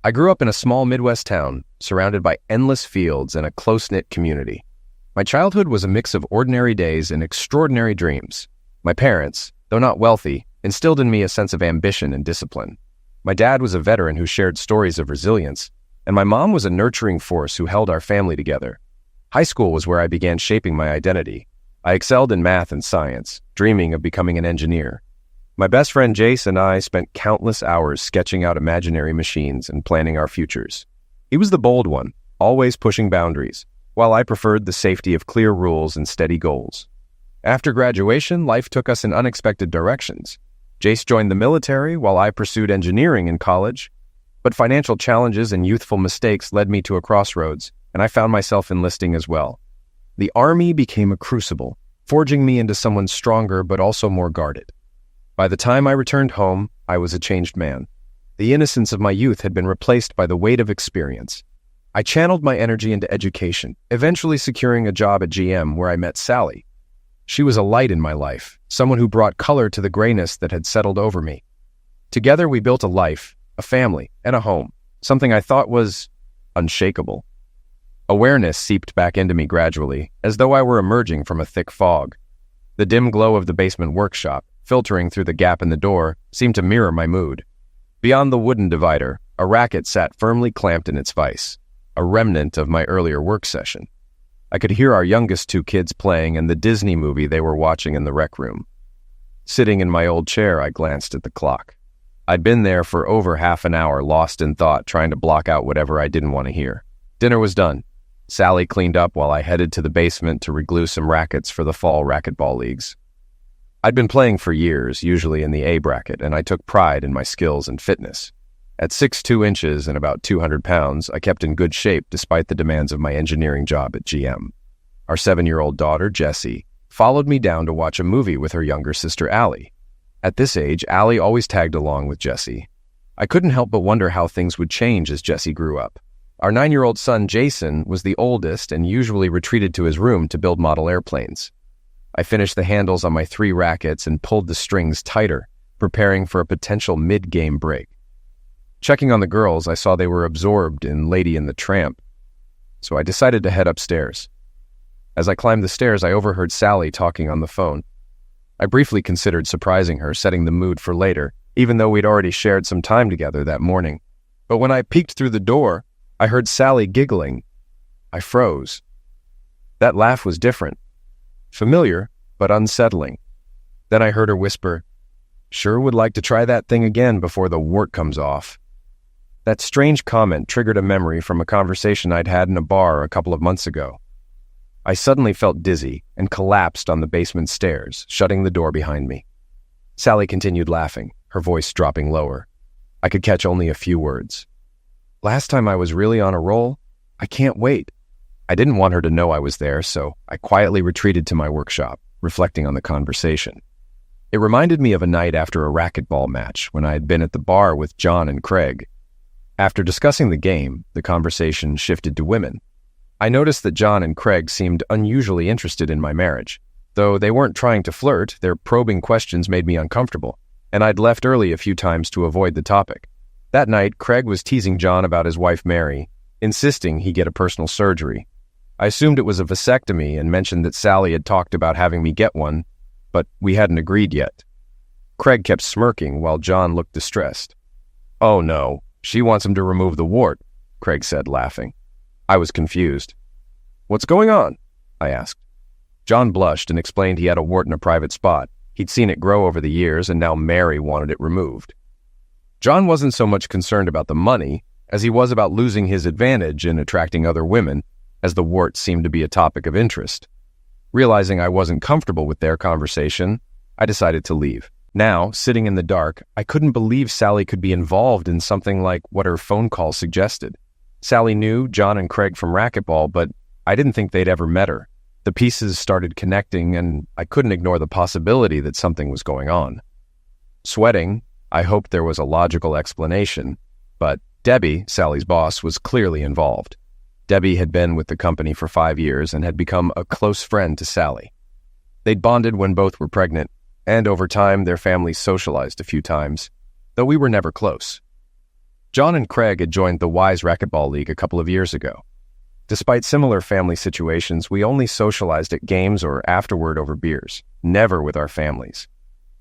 I grew up in a small Midwest town, surrounded by endless fields and a close-knit community. My childhood was a mix of ordinary days and extraordinary dreams. My parents, though not wealthy, instilled in me a sense of ambition and discipline. My dad was a veteran who shared stories of resilience, and my mom was a nurturing force who held our family together. High school was where I began shaping my identity. I excelled in math and science, dreaming of becoming an engineer. My best friend Jace and I spent countless hours sketching out imaginary machines and planning our futures. He was the bold one, always pushing boundaries, while I preferred the safety of clear rules and steady goals. After graduation, life took us in unexpected directions. Jace joined the military while I pursued engineering in college, but financial challenges and youthful mistakes led me to a crossroads, and I found myself enlisting as well. The Army became a crucible, forging me into someone stronger but also more guarded. By the time I returned home, I was a changed man. The innocence of my youth had been replaced by the weight of experience. I channeled my energy into education, eventually securing a job at GM where I met Sally. She was a light in my life, someone who brought color to the grayness that had settled over me. Together we built a life, a family, and a home, something I thought was unshakable. Awareness seeped back into me gradually, as though I were emerging from a thick fog. The dim glow of the basement workshop, filtering through the gap in the door, seemed to mirror my mood. Beyond the wooden divider, a racket sat firmly clamped in its vise, a remnant of my earlier work session. I could hear our youngest two kids playing and the Disney movie they were watching in the rec room. Sitting in my old chair, I glanced at the clock. I'd been there for over half an hour, lost in thought, trying to block out whatever I didn't want to hear. Dinner was done. Sally cleaned up while I headed to the basement to reglue some rackets for the fall racquetball leagues. I'd been playing for years, usually in the A bracket, and I took pride in my skills and fitness. At 6'2" and about 200 pounds, I kept in good shape despite the demands of my engineering job at GM. Our 7-year-old daughter, Jessie, followed me down to watch a movie with her younger sister, Allie. At this age, Allie always tagged along with Jessie. I couldn't help but wonder how things would change as Jessie grew up. Our 9-year-old son, Jason, was the oldest and usually retreated to his room to build model airplanes. I finished the handles on my 3 rackets and pulled the strings tighter, preparing for a potential mid-game break. Checking on the girls, I saw they were absorbed in Lady and the Tramp, so I decided to head upstairs. As I climbed the stairs, I overheard Sally talking on the phone. I briefly considered surprising her, setting the mood for later, even though we'd already shared some time together that morning. But when I peeked through the door, I heard Sally giggling. I froze. That laugh was different. Familiar, but unsettling. Then I heard her whisper, "Sure would like to try that thing again before the wart comes off." That strange comment triggered a memory from a conversation I'd had in a bar a couple of months ago. I suddenly felt dizzy and collapsed on the basement stairs, shutting the door behind me. Sally continued laughing, her voice dropping lower. I could catch only a few words. "Last time I was really on a roll. I can't wait." I didn't want her to know I was there, so I quietly retreated to my workshop, reflecting on the conversation. It reminded me of a night after a racquetball match when I had been at the bar with John and Craig. After discussing the game, the conversation shifted to women. I noticed that John and Craig seemed unusually interested in my marriage. Though they weren't trying to flirt, their probing questions made me uncomfortable, and I'd left early a few times to avoid the topic. That night, Craig was teasing John about his wife Mary, insisting he get a personal surgery. I assumed it was a vasectomy and mentioned that Sally had talked about having me get one, but we hadn't agreed yet. Craig kept smirking while John looked distressed. "Oh no, she wants him to remove the wart," Craig said, laughing. I was confused. "What's going on?" I asked. John blushed and explained he had a wart in a private spot. He'd seen it grow over the years, and now Mary wanted it removed. John wasn't so much concerned about the money as he was about losing his advantage in attracting other women, as the wart seemed to be a topic of interest. Realizing I wasn't comfortable with their conversation, I decided to leave. Now, sitting in the dark, I couldn't believe Sally could be involved in something like what her phone call suggested. Sally knew John and Craig from racquetball, but I didn't think they'd ever met her. The pieces started connecting, and I couldn't ignore the possibility that something was going on. Sweating, I hoped there was a logical explanation, but Debbie, Sally's boss, was clearly involved. Debbie had been with the company for 5 years and had become a close friend to Sally. They'd bonded when both were pregnant, and over time their families socialized a few times, though we were never close. John and Craig had joined the Wise Racquetball League a couple of years ago. Despite similar family situations, we only socialized at games or afterward over beers, never with our families.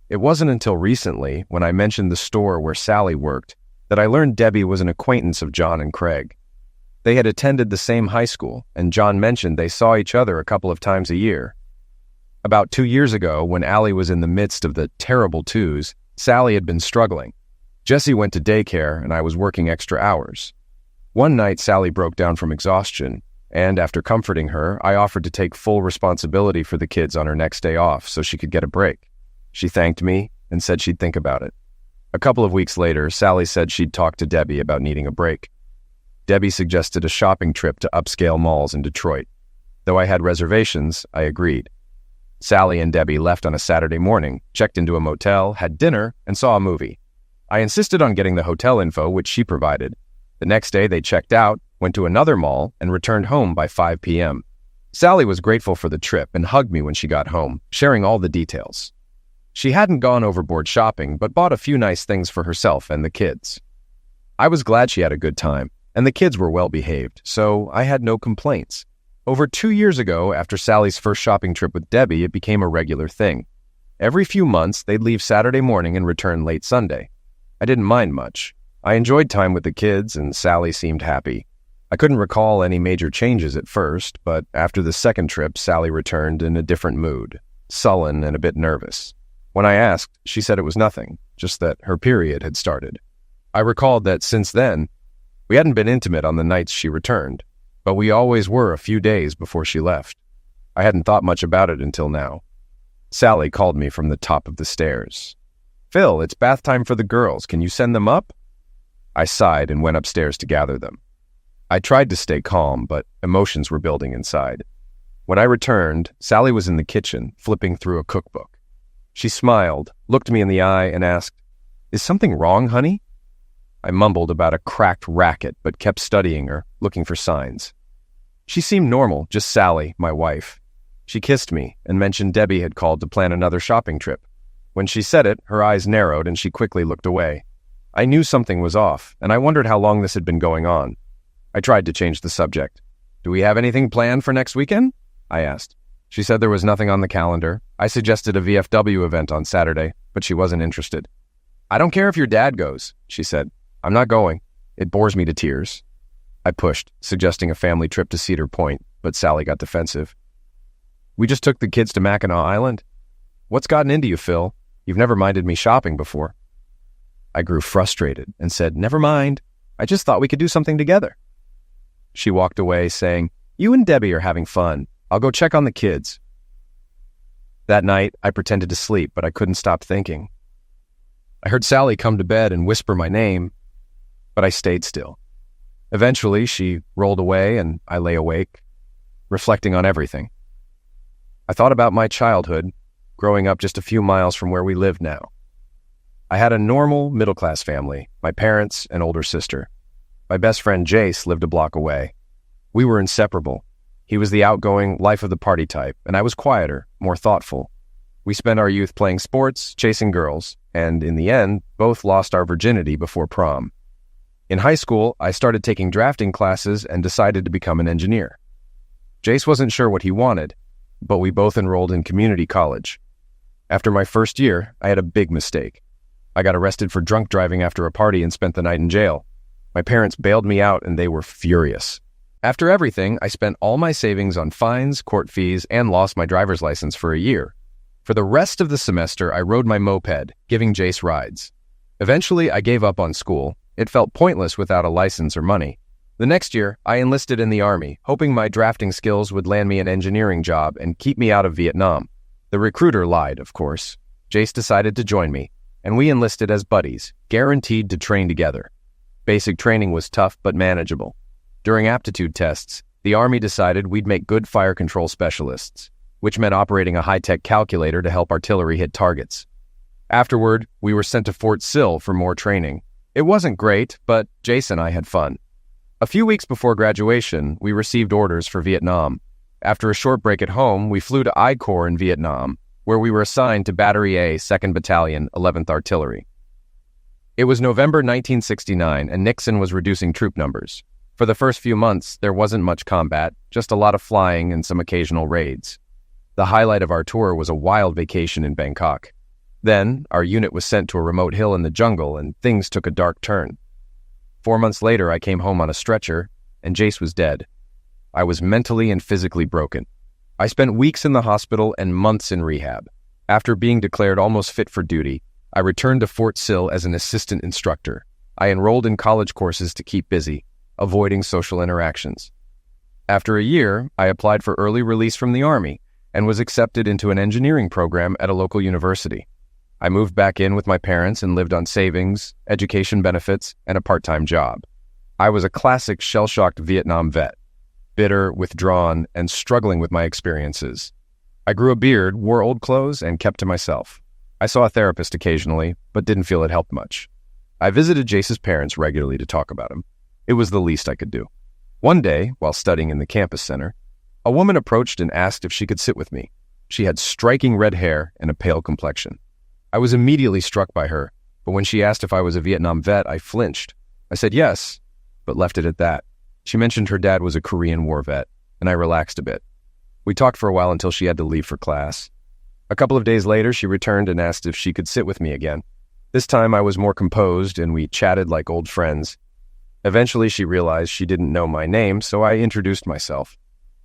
It wasn't until recently, when I mentioned the store where Sally worked, that I learned Debbie was an acquaintance of John and Craig. They had attended the same high school, and John mentioned they saw each other a couple of times a year. About 2 years ago, when Allie was in the midst of the terrible twos, Sally had been struggling. Jessie went to daycare, and I was working extra hours. One night, Sally broke down from exhaustion, and after comforting her, I offered to take full responsibility for the kids on her next day off so she could get a break. She thanked me and said she'd think about it. A couple of weeks later, Sally said she'd talk to Debbie about needing a break. Debbie suggested a shopping trip to upscale malls in Detroit. Though I had reservations, I agreed. Sally and Debbie left on a Saturday morning, checked into a motel, had dinner, and saw a movie. I insisted on getting the hotel info, which she provided. The next day, they checked out, went to another mall, and returned home by 5 p.m. Sally was grateful for the trip and hugged me when she got home, sharing all the details. She hadn't gone overboard shopping, but bought a few nice things for herself and the kids. I was glad she had a good time, and the kids were well behaved, so I had no complaints. Over 2 years ago, after Sally's first shopping trip with Debbie, it became a regular thing. Every few months, they'd leave Saturday morning and return late Sunday. I didn't mind much. I enjoyed time with the kids, and Sally seemed happy. I couldn't recall any major changes at first, but after the second trip, Sally returned in a different mood, sullen and a bit nervous. When I asked, she said it was nothing, just that her period had started. I recalled that since then, we hadn't been intimate on the nights she returned, but we always were a few days before she left. I hadn't thought much about it until now. Sally called me from the top of the stairs. "Phil, it's bath time for the girls. Can you send them up?" I sighed and went upstairs to gather them. I tried to stay calm, but emotions were building inside. When I returned, Sally was in the kitchen, flipping through a cookbook. She smiled, looked me in the eye, and asked, "Is something wrong, honey?" I mumbled about a cracked racket, but kept studying her, looking for signs. She seemed normal, just Sally, my wife. She kissed me and mentioned Debbie had called to plan another shopping trip. When she said it, her eyes narrowed and she quickly looked away. I knew something was off, and I wondered how long this had been going on. I tried to change the subject. "Do we have anything planned for next weekend?" I asked. She said there was nothing on the calendar. I suggested a VFW event on Saturday, but she wasn't interested. "I don't care if your dad goes," she said. "I'm not going. It bores me to tears." I pushed, suggesting a family trip to Cedar Point, but Sally got defensive. "We just took the kids to Mackinac Island. What's gotten into you, Phil? You've never minded me shopping before." I grew frustrated and said, "Never mind. I just thought we could do something together." She walked away, saying, "You and Debbie are having fun. I'll go check on the kids." That night, I pretended to sleep, but I couldn't stop thinking. I heard Sally come to bed and whisper my name, but I stayed still. Eventually, she rolled away and I lay awake, reflecting on everything. I thought about my childhood, growing up just a few miles from where we live now. I had a normal, middle-class family, my parents and older sister. My best friend Jace lived a block away. We were inseparable. He was the outgoing, life-of-the-party type, and I was quieter, more thoughtful. We spent our youth playing sports, chasing girls, and in the end, both lost our virginity before prom. In high school, I started taking drafting classes and decided to become an engineer. Jace wasn't sure what he wanted, but we both enrolled in community college. After my first year, I had a big mistake. I got arrested for drunk driving after a party and spent the night in jail. My parents bailed me out and they were furious. After everything, I spent all my savings on fines, court fees, and lost my driver's license for a year. For the rest of the semester, I rode my moped, giving Jace rides. Eventually, I gave up on school. It felt pointless without a license or money. The next year, I enlisted in the Army, hoping my drafting skills would land me an engineering job and keep me out of Vietnam. The recruiter lied, of course. Jace decided to join me, and we enlisted as buddies, guaranteed to train together. Basic training was tough but manageable. During aptitude tests, the Army decided we'd make good fire control specialists, which meant operating a high-tech calculator to help artillery hit targets. Afterward, we were sent to Fort Sill for more training. It wasn't great, but Jace and I had fun. A few weeks before graduation, we received orders for Vietnam. After a short break at home, we flew to I Corps in Vietnam, where we were assigned to Battery A, 2nd Battalion, 11th Artillery. It was November 1969, and Nixon was reducing troop numbers. For the first few months, there wasn't much combat, just a lot of flying and some occasional raids. The highlight of our tour was a wild vacation in Bangkok. Then, our unit was sent to a remote hill in the jungle, and things took a dark turn. 4 months later, I came home on a stretcher, and Jace was dead. I was mentally and physically broken. I spent weeks in the hospital and months in rehab. After being declared almost fit for duty, I returned to Fort Sill as an assistant instructor. I enrolled in college courses to keep busy, avoiding social interactions. After a year, I applied for early release from the Army and was accepted into an engineering program at a local university. I moved back in with my parents and lived on savings, education benefits, and a part-time job. I was a classic shell-shocked Vietnam vet, bitter, withdrawn, and struggling with my experiences. I grew a beard, wore old clothes, and kept to myself. I saw a therapist occasionally, but didn't feel it helped much. I visited Jace's parents regularly to talk about him. It was the least I could do. One day, while studying in the campus center, a woman approached and asked if she could sit with me. She had striking red hair and a pale complexion. I was immediately struck by her, but when she asked if I was a Vietnam vet, I flinched. I said yes, but left it at that. She mentioned her dad was a Korean War vet, and I relaxed a bit. We talked for a while until she had to leave for class. A couple of days later, she returned and asked if she could sit with me again. This time I was more composed, and we chatted like old friends. Eventually, she realized she didn't know my name, so I introduced myself.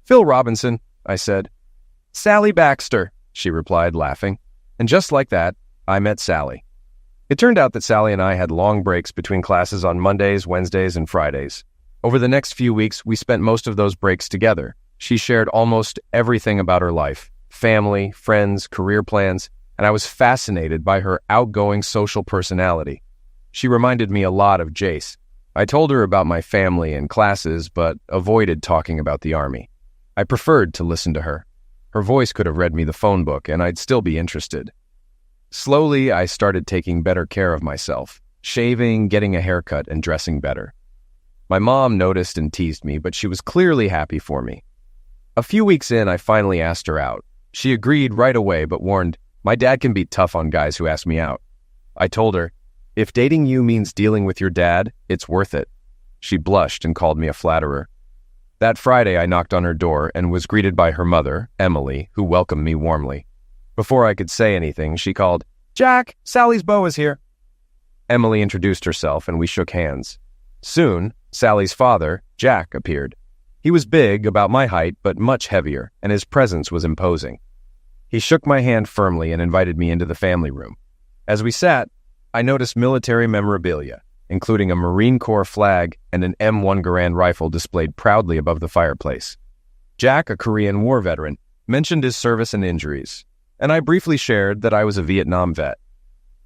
"Phil Robinson," I said. "Sally Baxter," she replied, laughing. And just like that, I met Sally. It turned out that Sally and I had long breaks between classes on Mondays, Wednesdays, and Fridays. Over the next few weeks, we spent most of those breaks together. She shared almost everything about her life, family, friends, career plans, and I was fascinated by her outgoing social personality. She reminded me a lot of Jace. I told her about my family and classes, but avoided talking about the Army. I preferred to listen to her. Her voice could have read me the phone book, and I'd still be interested. Slowly, I started taking better care of myself, shaving, getting a haircut, and dressing better. My mom noticed and teased me, but she was clearly happy for me. A few weeks in, I finally asked her out. She agreed right away, but warned, "My dad can be tough on guys who ask me out." I told her, "If dating you means dealing with your dad, it's worth it." She blushed and called me a flatterer. That Friday, I knocked on her door and was greeted by her mother, Emily, who welcomed me warmly. Before I could say anything, she called, "Jack, Sally's beau is here." Emily introduced herself and we shook hands. Soon, Sally's father, Jack, appeared. He was big, about my height, but much heavier, and his presence was imposing. He shook my hand firmly and invited me into the family room. As we sat, I noticed military memorabilia, including a Marine Corps flag and an M1 Garand rifle displayed proudly above the fireplace. Jack, a Korean War veteran, mentioned his service and injuries, and I briefly shared that I was a Vietnam vet.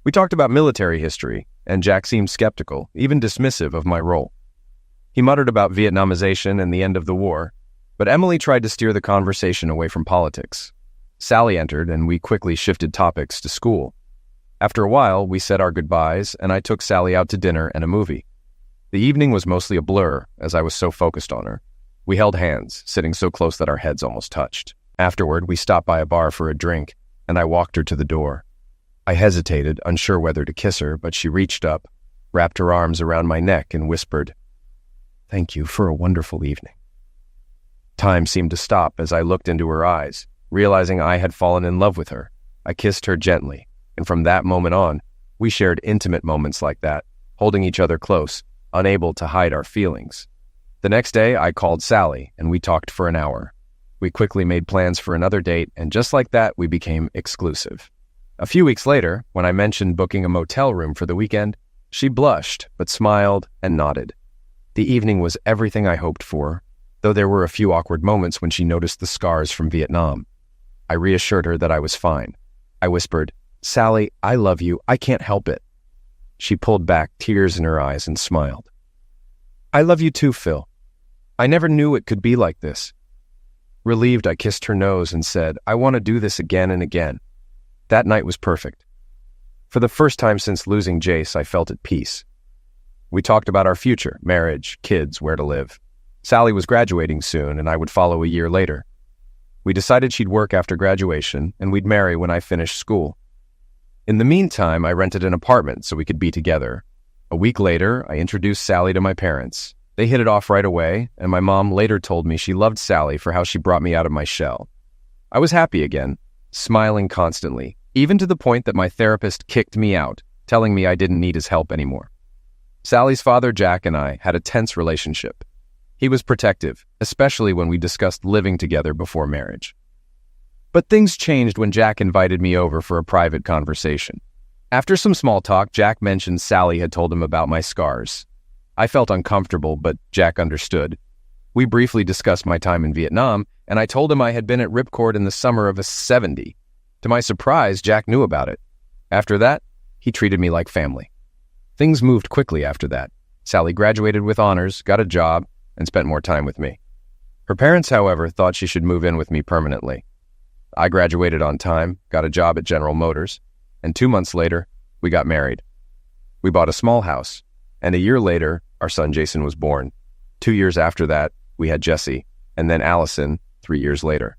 We talked about military history, and Jack seemed skeptical, even dismissive of my role. He muttered about Vietnamization and the end of the war, but Emily tried to steer the conversation away from politics. Sally entered, and we quickly shifted topics to school. After a while, we said our goodbyes, and I took Sally out to dinner and a movie. The evening was mostly a blur, as I was so focused on her. We held hands, sitting so close that our heads almost touched. Afterward, we stopped by a bar for a drink, and I walked her to the door. I hesitated, unsure whether to kiss her, but she reached up, wrapped her arms around my neck, and whispered, "Thank you for a wonderful evening." Time seemed to stop as I looked into her eyes, realizing I had fallen in love with her. I kissed her gently, and from that moment on, we shared intimate moments like that, holding each other close, unable to hide our feelings. The next day, I called Sally, and we talked for an hour. We quickly made plans for another date, and just like that, we became exclusive. A few weeks later, when I mentioned booking a motel room for the weekend, she blushed, but smiled and nodded. The evening was everything I hoped for, though there were a few awkward moments when she noticed the scars from Vietnam. I reassured her that I was fine. I whispered, "Sally, I love you. I can't help it." She pulled back, tears in her eyes, and smiled. "I love you too, Phil. I never knew it could be like this." Relieved, I kissed her nose and said, "I want to do this again and again." That night was perfect. For the first time since losing Jace, I felt at peace. We talked about our future, marriage, kids, where to live. Sally was graduating soon, and I would follow a year later. We decided she'd work after graduation, and we'd marry when I finished school. In the meantime, I rented an apartment so we could be together, A week later, I introduced Sally to my parents. They hit it off right away, and my mom later told me she loved Sally for how she brought me out of my shell. I was happy again, smiling constantly, even to the point that my therapist kicked me out, telling me I didn't need his help anymore. Sally's father, Jack, and I had a tense relationship. He was protective, especially when we discussed living together before marriage. But things changed when Jack invited me over for a private conversation. After some small talk, Jack mentioned Sally had told him about my scars. I felt uncomfortable, but Jack understood. We briefly discussed my time in Vietnam, and I told him I had been at Ripcord in the summer of '70. To my surprise, Jack knew about it. After that, he treated me like family. Things moved quickly after that. Sally graduated with honors, got a job, and spent more time with me. Her parents, however, thought she should move in with me permanently. I graduated on time, got a job at General Motors, and 2 months later, we got married. We bought a small house, and a year later, our son Jason was born. 2 years after that, we had Jesse, and then Allison 3 years later.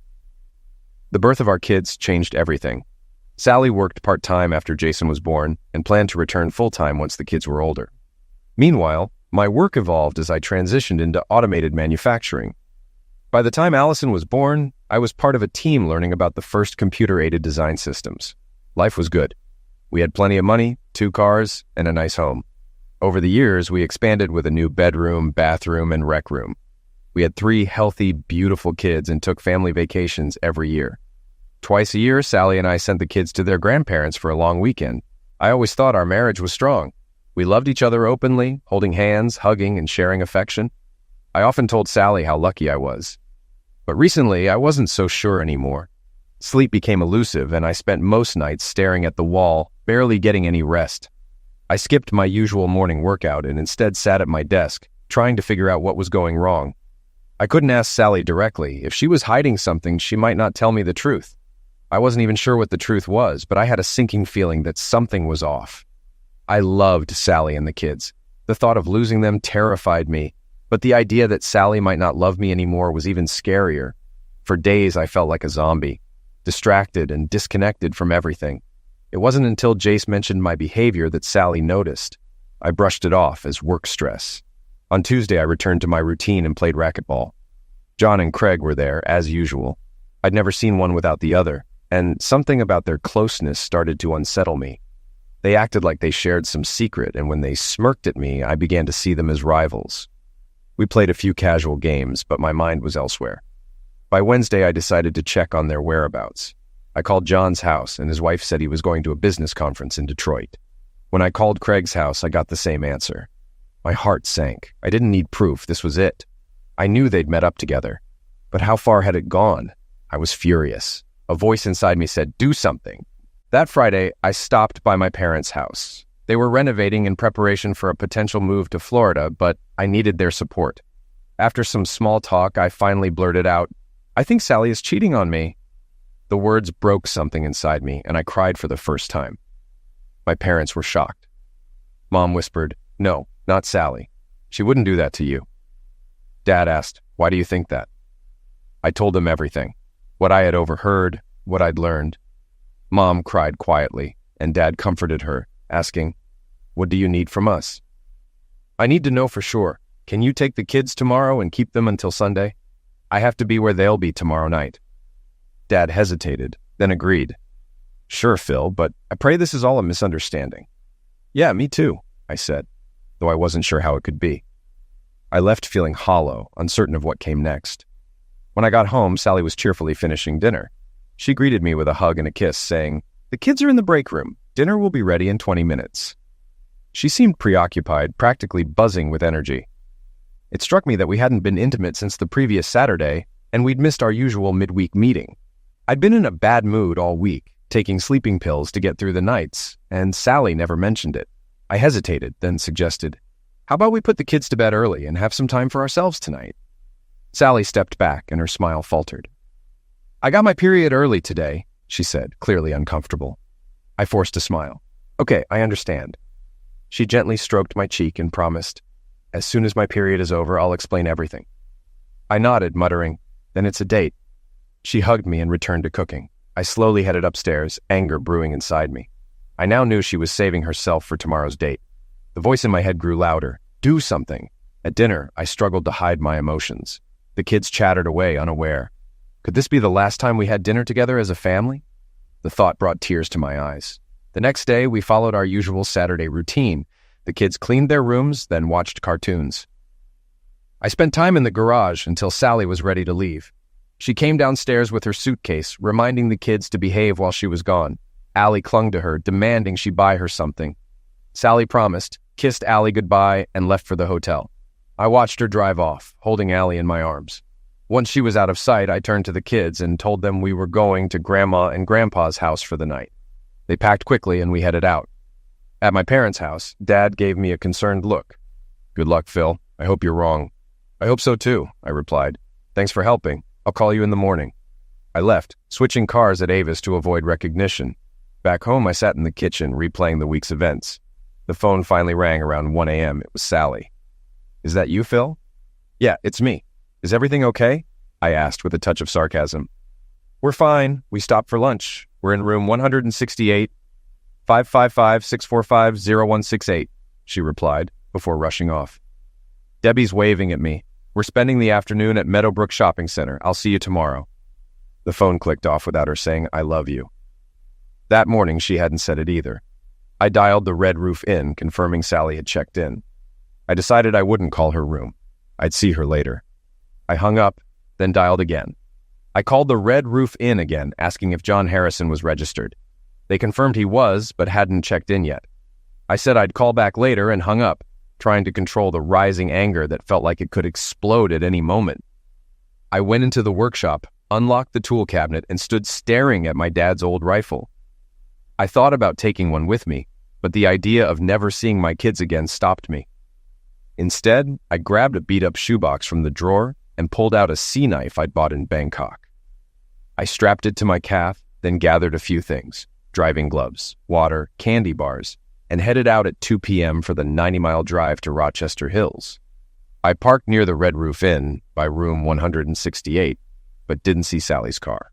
The birth of our kids changed everything. Sally worked part-time after Jason was born and planned to return full-time once the kids were older. Meanwhile, my work evolved as I transitioned into automated manufacturing. By the time Allison was born, I was part of a team learning about the first computer-aided design systems. Life was good. We had plenty of money, 2 cars, and a nice home. Over the years, we expanded with a new bedroom, bathroom, and rec room. We had 3 healthy, beautiful kids and took family vacations every year. Twice a year, Sally and I sent the kids to their grandparents for a long weekend. I always thought our marriage was strong. We loved each other openly, holding hands, hugging, and sharing affection. I often told Sally how lucky I was. But recently, I wasn't so sure anymore. Sleep became elusive, and I spent most nights staring at the wall, barely getting any rest. I skipped my usual morning workout and instead sat at my desk, trying to figure out what was going wrong. I couldn't ask Sally directly. If she was hiding something, she might not tell me the truth. I wasn't even sure what the truth was, but I had a sinking feeling that something was off. I loved Sally and the kids. The thought of losing them terrified me, but the idea that Sally might not love me anymore was even scarier. For days, I felt like a zombie, distracted and disconnected from everything. It wasn't until Jace mentioned my behavior that Sally noticed. I brushed it off as work stress. On Tuesday, I returned to my routine and played racquetball. John and Craig were there, as usual. I'd never seen one without the other, and something about their closeness started to unsettle me. They acted like they shared some secret, and when they smirked at me, I began to see them as rivals. We played a few casual games, but my mind was elsewhere. By Wednesday, I decided to check on their whereabouts. I called John's house, and his wife said he was going to a business conference in Detroit. When I called Craig's house, I got the same answer. My heart sank. I didn't need proof. This was it. I knew they'd met up together. But how far had it gone? I was furious. A voice inside me said, "Do something." That Friday, I stopped by my parents' house. They were renovating in preparation for a potential move to Florida, but I needed their support. After some small talk, I finally blurted out, "I think Sally is cheating on me." The words broke something inside me, and I cried for the first time. My parents were shocked. Mom whispered, "No, not Sally. She wouldn't do that to you." Dad asked, "Why do you think that?" I told them everything. What I had overheard, what I'd learned. Mom cried quietly, and Dad comforted her, asking, "What do you need from us?" "I need to know for sure. Can you take the kids tomorrow and keep them until Sunday? I have to be where they'll be tomorrow night." Dad hesitated, then agreed. "Sure, Phil, but I pray this is all a misunderstanding." "Yeah, me too," I said, though I wasn't sure how it could be. I left feeling hollow, uncertain of what came next. When I got home, Sally was cheerfully finishing dinner. She greeted me with a hug and a kiss, saying, "The kids are in the break room. Dinner will be ready in 20 minutes. She seemed preoccupied, practically buzzing with energy. It struck me that we hadn't been intimate since the previous Saturday, and we'd missed our usual midweek meeting. I'd been in a bad mood all week, taking sleeping pills to get through the nights, and Sally never mentioned it. I hesitated, then suggested, "How about we put the kids to bed early and have some time for ourselves tonight?" Sally stepped back, and her smile faltered. "I got my period early today," she said, clearly uncomfortable. I forced a smile. "Okay, I understand." She gently stroked my cheek and promised, "As soon as my period is over, I'll explain everything." I nodded, muttering, "Then it's a date." She hugged me and returned to cooking. I slowly headed upstairs, anger brewing inside me. I now knew she was saving herself for tomorrow's date. The voice in my head grew louder. Do something. At dinner, I struggled to hide my emotions. The kids chattered away, unaware. Could this be the last time we had dinner together as a family? The thought brought tears to my eyes. The next day, we followed our usual Saturday routine. The kids cleaned their rooms, then watched cartoons. I spent time in the garage until Sally was ready to leave. She came downstairs with her suitcase, reminding the kids to behave while she was gone. Allie clung to her, demanding she buy her something. Sally promised, kissed Allie goodbye, and left for the hotel. I watched her drive off, holding Allie in my arms. Once she was out of sight, I turned to the kids and told them we were going to Grandma and Grandpa's house for the night. They packed quickly and we headed out. At my parents' house, Dad gave me a concerned look. Good luck, Phil. I hope you're wrong. I hope so too, I replied. Thanks for helping. I'll call you in the morning. I left, switching cars at Avis to avoid recognition. Back home, I sat in the kitchen, replaying the week's events. The phone finally rang around 1 a.m. It was Sally. Is that you, Phil? Yeah, it's me. Is everything okay? I asked with a touch of sarcasm. We're fine. We stopped for lunch. We're in room 168, 555-645-0168, she replied, before rushing off. Debbie's waving at me. We're spending the afternoon at Meadowbrook Shopping Center. I'll see you tomorrow. The phone clicked off without her saying, I love you. That morning, she hadn't said it either. I dialed the Red Roof Inn, confirming Sally had checked in. I decided I wouldn't call her room. I'd see her later. I hung up, then dialed again. I called the Red Roof Inn again, asking if John Harrison was registered. They confirmed he was, but hadn't checked in yet. I said I'd call back later and hung up, trying to control the rising anger that felt like it could explode at any moment. I went into the workshop, unlocked the tool cabinet, and stood staring at my dad's old rifle. I thought about taking one with me, but the idea of never seeing my kids again stopped me. Instead, I grabbed a beat-up shoebox from the drawer and pulled out a sea knife I'd bought in Bangkok. I strapped it to my calf, then gathered a few things, driving gloves, water, candy bars, and headed out at 2 p.m. for the 90-mile drive to Rochester Hills. I parked near the Red Roof Inn by room 168, but didn't see Sally's car.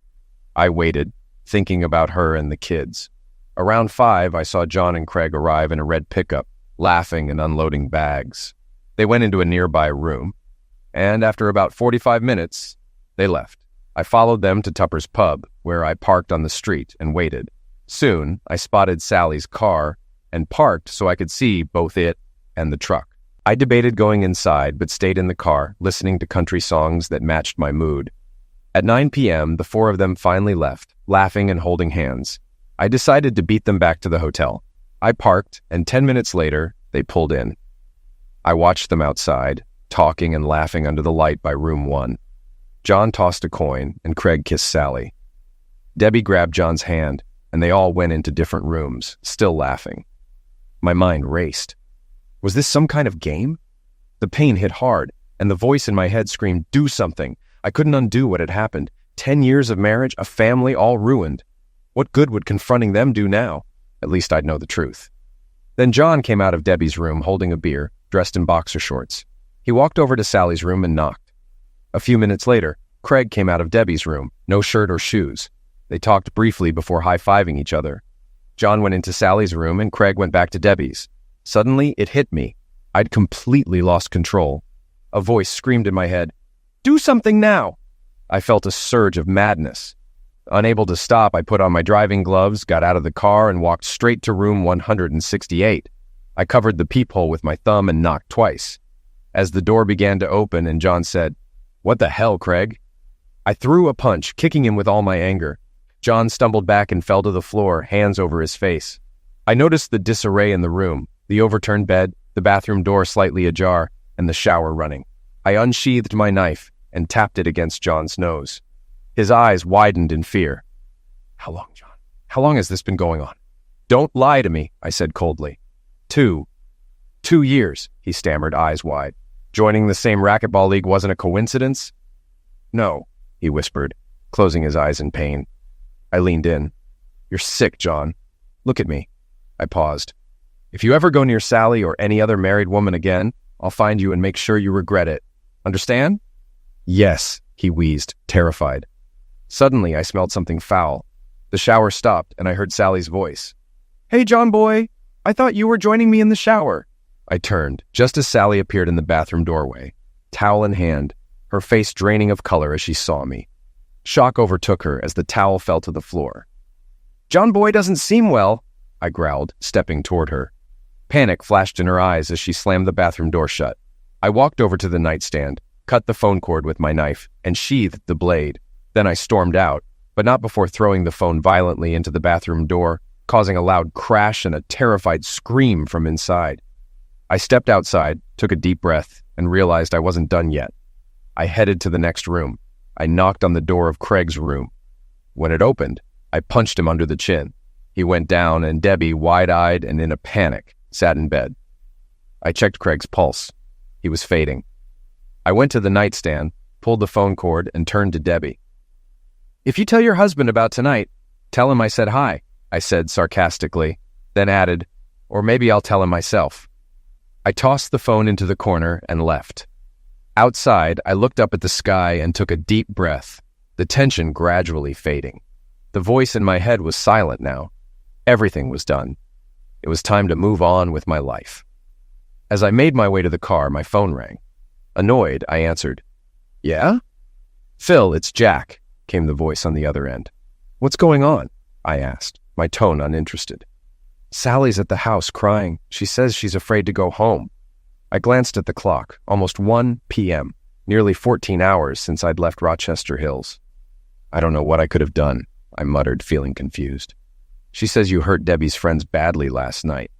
I waited, thinking about her and the kids. Around 5, I saw John and Craig arrive in a red pickup, laughing and unloading bags. They went into a nearby room, and after about 45 minutes, they left. I followed them to Tupper's Pub, where I parked on the street and waited. Soon, I spotted Sally's car and parked so I could see both it and the truck. I debated going inside, but stayed in the car, listening to country songs that matched my mood. At 9 p.m., the 4 of them finally left, laughing and holding hands. I decided to beat them back to the hotel. I parked, and 10 minutes later, they pulled in. I watched them outside, talking and laughing under the light by room 1. John tossed a coin, and Craig kissed Sally. Debbie grabbed John's hand, and they all went into different rooms, still laughing. My mind raced. Was this some kind of game? The pain hit hard, and the voice in my head screamed, do something. I couldn't undo what had happened. 10 years of marriage, a family all ruined. What good would confronting them do now? At least I'd know the truth. Then John came out of Debbie's room holding a beer, dressed in boxer shorts. He walked over to Sally's room and knocked. A few minutes later, Craig came out of Debbie's room, no shirt or shoes. They talked briefly before high-fiving each other. John went into Sally's room and Craig went back to Debbie's. Suddenly, it hit me. I'd completely lost control. A voice screamed in my head, do something now! I felt a surge of madness. Unable to stop, I put on my driving gloves, got out of the car, and walked straight to room 168. I covered the peephole with my thumb and knocked twice. As the door began to open and John said, what the hell, Craig? I threw a punch, kicking him with all my anger. John stumbled back and fell to the floor, hands over his face. I noticed the disarray in the room, the overturned bed, the bathroom door slightly ajar, and the shower running. I unsheathed my knife and tapped it against John's nose. His eyes widened in fear. How long, John? How long has this been going on? Don't lie to me, I said coldly. 2 years, he stammered, eyes wide. Joining the same racquetball league wasn't a coincidence? No, he whispered, closing his eyes in pain. I leaned in. You're sick, John. Look at me. I paused. If you ever go near Sally or any other married woman again, I'll find you and make sure you regret it. Understand? Yes, he wheezed, terrified. Suddenly, I smelled something foul. The shower stopped, and I heard Sally's voice. Hey, John boy, I thought you were joining me in the shower. I turned, just as Sally appeared in the bathroom doorway, towel in hand, her face draining of color as she saw me. Shock overtook her as the towel fell to the floor. "John Boy doesn't seem well," I growled, stepping toward her. Panic flashed in her eyes as she slammed the bathroom door shut. I walked over to the nightstand, cut the phone cord with my knife, and sheathed the blade. Then I stormed out, but not before throwing the phone violently into the bathroom door, causing a loud crash and a terrified scream from inside. I stepped outside, took a deep breath, and realized I wasn't done yet. I headed to the next room. I knocked on the door of Craig's room. When it opened, I punched him under the chin. He went down, and Debbie, wide-eyed and in a panic, sat in bed. I checked Craig's pulse. He was fading. I went to the nightstand, pulled the phone cord, and turned to Debbie. "If you tell your husband about tonight, tell him I said hi," I said sarcastically, then added, "or maybe I'll tell him myself." I tossed the phone into the corner and left. Outside, I looked up at the sky and took a deep breath, the tension gradually fading. The voice in my head was silent now. Everything was done. It was time to move on with my life. As I made my way to the car, my phone rang. Annoyed, I answered. "Yeah?" "Phil, it's Jack," came the voice on the other end. "What's going on?" I asked, my tone uninterested. "Sally's at the house crying. She says she's afraid to go home." I glanced at the clock, almost 1 p.m., nearly 14 hours since I'd left Rochester Hills. "I don't know what I could have done," I muttered, feeling confused. "She says you hurt Debbie's friends badly last night."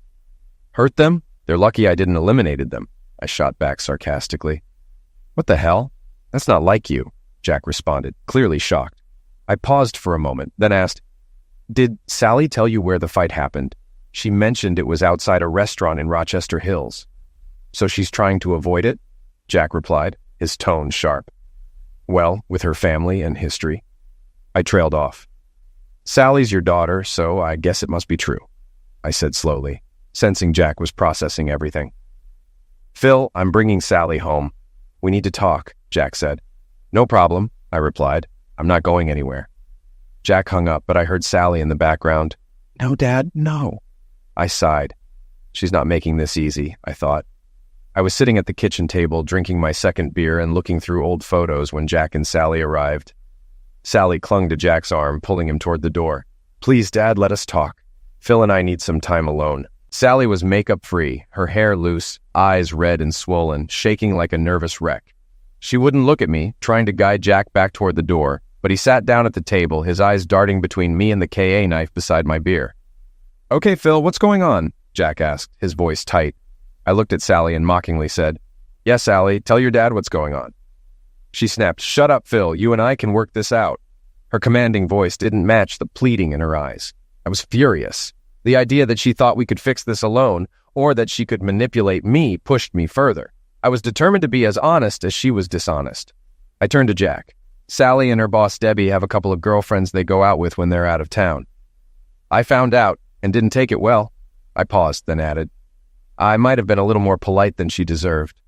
"Hurt them? They're lucky I didn't eliminated them," I shot back sarcastically. "What the hell? That's not like you," Jack responded, clearly shocked. I paused for a moment, then asked, "Did Sally tell you where the fight happened? She mentioned it was outside a restaurant in Rochester Hills." "So she's trying to avoid it?" Jack replied, his tone sharp. "Well, with her family and history." I trailed off. "Sally's your daughter, so I guess it must be true," I said slowly, sensing Jack was processing everything. "Phil, I'm bringing Sally home. We need to talk," Jack said. "No problem," I replied. "I'm not going anywhere." Jack hung up, but I heard Sally in the background. "No, Dad, no." I sighed. She's not making this easy, I thought. I was sitting at the kitchen table, drinking my second beer and looking through old photos when Jack and Sally arrived. Sally clung to Jack's arm, pulling him toward the door. "Please, Dad, let us talk. Phil and I need some time alone." Sally was makeup-free, her hair loose, eyes red and swollen, shaking like a nervous wreck. She wouldn't look at me, trying to guide Jack back toward the door, but he sat down at the table, his eyes darting between me and the KA knife beside my beer. "Okay, Phil, what's going on?" Jack asked, his voice tight. I looked at Sally and mockingly said, "Yes, Sally, tell your dad what's going on." She snapped, "Shut up, Phil, you and I can work this out." Her commanding voice didn't match the pleading in her eyes. I was furious. The idea that she thought we could fix this alone, or that she could manipulate me, pushed me further. I was determined to be as honest as she was dishonest. I turned to Jack. "Sally and her boss Debbie have a couple of girlfriends they go out with when they're out of town." "I found out, and didn't take it well." I paused, then added, "I might have been a little more polite than she deserved."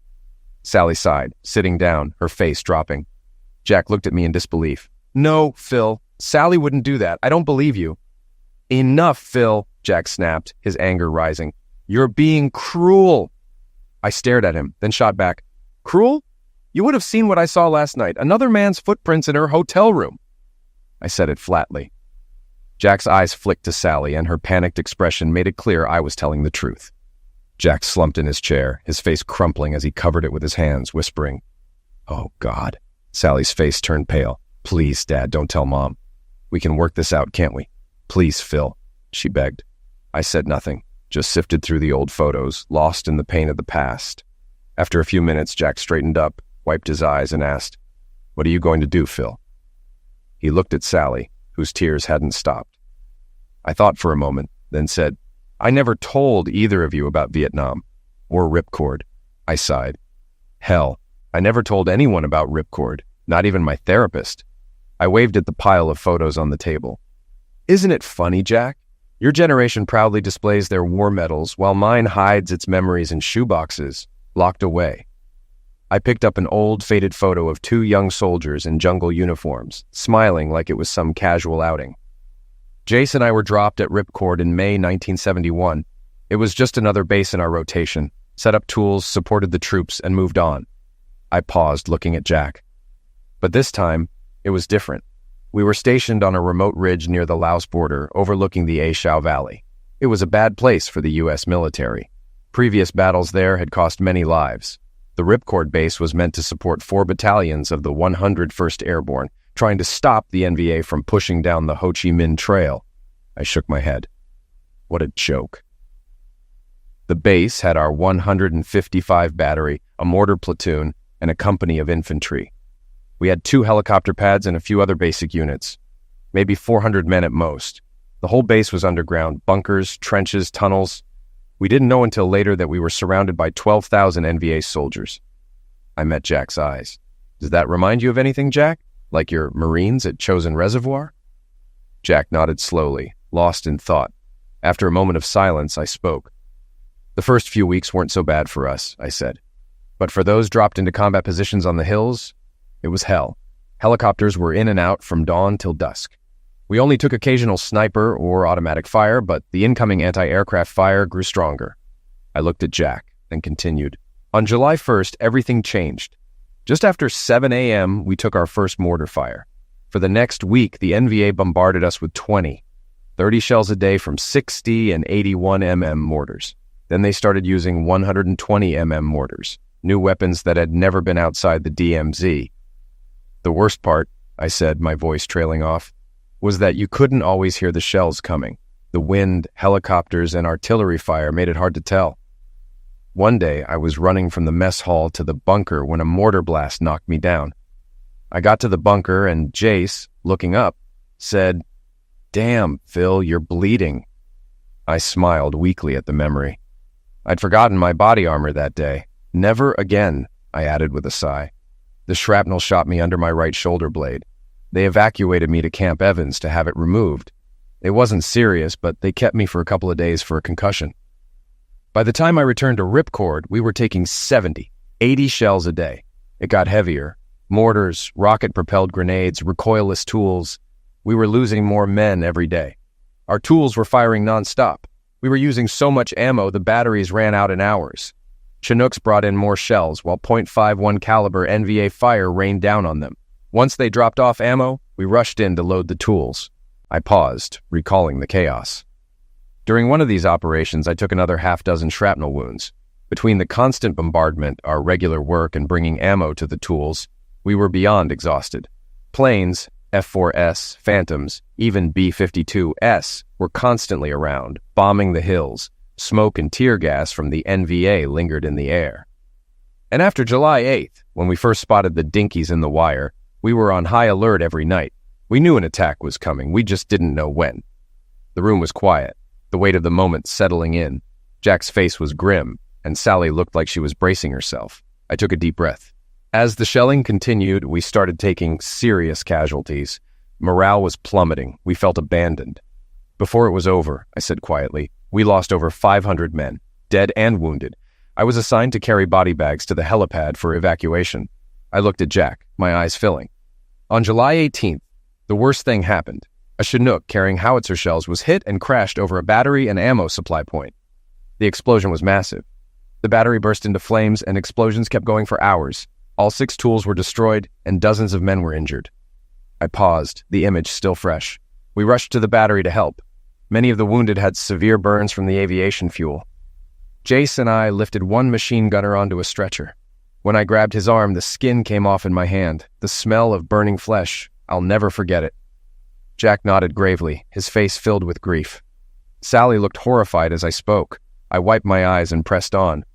Sally sighed, sitting down, her face dropping. Jack looked at me in disbelief. "No, Phil, Sally wouldn't do that. I don't believe you." "Enough, Phil," Jack snapped, his anger rising. "You're being cruel." I stared at him, then shot back. "Cruel? You would have seen what I saw last night, another man's footprints in her hotel room." I said it flatly. Jack's eyes flicked to Sally, and her panicked expression made it clear I was telling the truth. Jack slumped in his chair, his face crumpling as he covered it with his hands, whispering, "Oh, God." Sally's face turned pale. "Please, Dad, don't tell Mom. We can work this out, can't we? Please, Phil," she begged. I said nothing, just sifted through the old photos, lost in the pain of the past. After a few minutes, Jack straightened up, wiped his eyes, and asked, "What are you going to do, Phil?" He looked at Sally, whose tears hadn't stopped. I thought for a moment, then said, "I never told either of you about Vietnam or Ripcord." I sighed. "Hell, I never told anyone about Ripcord, not even my therapist." I waved at the pile of photos on the table. "Isn't it funny, Jack? Your generation proudly displays their war medals, while mine hides its memories in shoeboxes, locked away." I picked up an old, faded photo of 2 young soldiers in jungle uniforms, smiling like it was some casual outing. "Jace and I were dropped at Ripcord in May 1971. It was just another base in our rotation. set up tools, supported the troops, and moved on. I paused, looking at Jack. But this time, it was different. We were stationed on a remote ridge near the Laos border, overlooking the A Shau Valley. It was a bad place for the U.S. military. Previous battles there had cost many lives. The Ripcord base was meant to support 4 battalions of the 101st Airborne, trying to stop the NVA from pushing down the Ho Chi Minh Trail. I shook my head. What a joke. The base had our 155 battery, a mortar platoon, and a company of infantry. We had 2 helicopter pads and a few other basic units. Maybe 400 men at most. The whole base was underground, bunkers, trenches, tunnels. We didn't know until later that we were surrounded by 12,000 NVA soldiers. I met Jack's eyes. Does that remind you of anything, Jack? Like your Marines at Chosin Reservoir? Jack nodded slowly, lost in thought. After a moment of silence, I spoke. The first few weeks weren't so bad for us, I said. But for those dropped into combat positions on the hills, it was hell. Helicopters were in and out from dawn till dusk. We only took occasional sniper or automatic fire, but the incoming anti-aircraft fire grew stronger. I looked at Jack, then continued. On July 1st, everything changed. Just after 7 a.m., we took our first mortar fire. For the next week, the NVA bombarded us with 30 shells a day from 60 and 81 mm mortars. Then they started using 120 mm mortars, new weapons that had never been outside the DMZ. The worst part, I said, my voice trailing off, was that you couldn't always hear the shells coming. The wind, helicopters, and artillery fire made it hard to tell. One day, I was running from the mess hall to the bunker when a mortar blast knocked me down. I got to the bunker and Jace, looking up, said, "Damn, Phil, you're bleeding." I smiled weakly at the memory. I'd forgotten my body armor that day. Never again, I added with a sigh. The shrapnel shot me under my right shoulder blade. They evacuated me to Camp Evans to have it removed. It wasn't serious, but they kept me for a couple of days for a concussion. By the time I returned to Ripcord, we were taking 80 shells a day. It got heavier. Mortars, rocket-propelled grenades, recoilless tools. We were losing more men every day. Our tools were firing nonstop. We were using so much ammo the batteries ran out in hours. Chinooks brought in more shells, while .51 caliber NVA fire rained down on them. Once they dropped off ammo, we rushed in to load the tools. I paused, recalling the chaos. During one of these operations, I took another half-dozen shrapnel wounds. Between the constant bombardment, our regular work, and bringing ammo to the tools, we were beyond exhausted. Planes, F-4S, Phantoms, even B-52S, were constantly around, bombing the hills. Smoke and tear gas from the NVA lingered in the air. And after July 8th, when we first spotted the dinkies in the wire, we were on high alert every night. We knew an attack was coming, we just didn't know when. The room was quiet, the weight of the moment settling in. Jack's face was grim, and Sally looked like she was bracing herself. I took a deep breath. As the shelling continued, we started taking serious casualties. Morale was plummeting. We felt abandoned. Before it was over, I said quietly, we lost over 500 men, dead and wounded. I was assigned to carry body bags to the helipad for evacuation. I looked at Jack, my eyes filling. On July 18th, the worst thing happened. A Chinook carrying howitzer shells was hit and crashed over a battery and ammo supply point. The explosion was massive. The battery burst into flames and explosions kept going for hours. All 6 tools were destroyed and dozens of men were injured. I paused, the image still fresh. We rushed to the battery to help. Many of the wounded had severe burns from the aviation fuel. Jace and I lifted one machine gunner onto a stretcher. When I grabbed his arm, the skin came off in my hand. The smell of burning flesh. I'll never forget it. Jack nodded gravely, his face filled with grief. Sally looked horrified as I spoke. I wiped my eyes and pressed on.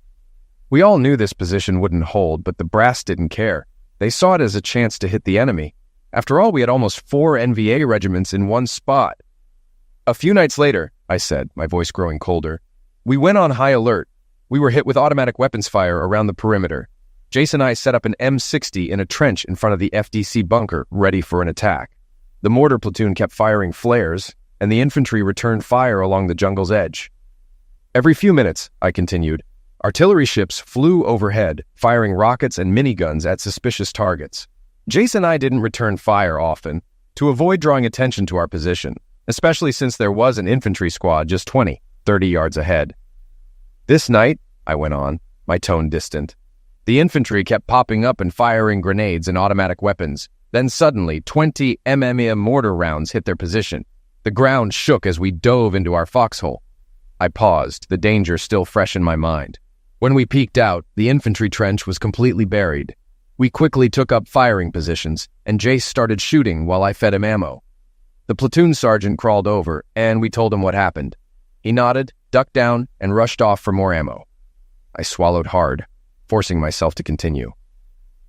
We all knew this position wouldn't hold, but the brass didn't care. They saw it as a chance to hit the enemy. After all, we had almost 4 NVA regiments in one spot. A few nights later, I said, my voice growing colder, we went on high alert. We were hit with automatic weapons fire around the perimeter. Jace and I set up an M60 in a trench in front of the FDC bunker, ready for an attack. The mortar platoon kept firing flares, and the infantry returned fire along the jungle's edge. Every few minutes, I continued, artillery ships flew overhead, firing rockets and miniguns at suspicious targets. Jace and I didn't return fire often, to avoid drawing attention to our position, especially since there was an infantry squad just 20, 30 yards ahead. This night, I went on, my tone distant. The infantry kept popping up and firing grenades and automatic weapons. Then suddenly, 20 mm mortar rounds hit their position. The ground shook as we dove into our foxhole. I paused, the danger still fresh in my mind. When we peeked out, the infantry trench was completely buried. We quickly took up firing positions, and Jace started shooting while I fed him ammo. The platoon sergeant crawled over, and we told him what happened. He nodded, ducked down, and rushed off for more ammo. I swallowed hard, forcing myself to continue.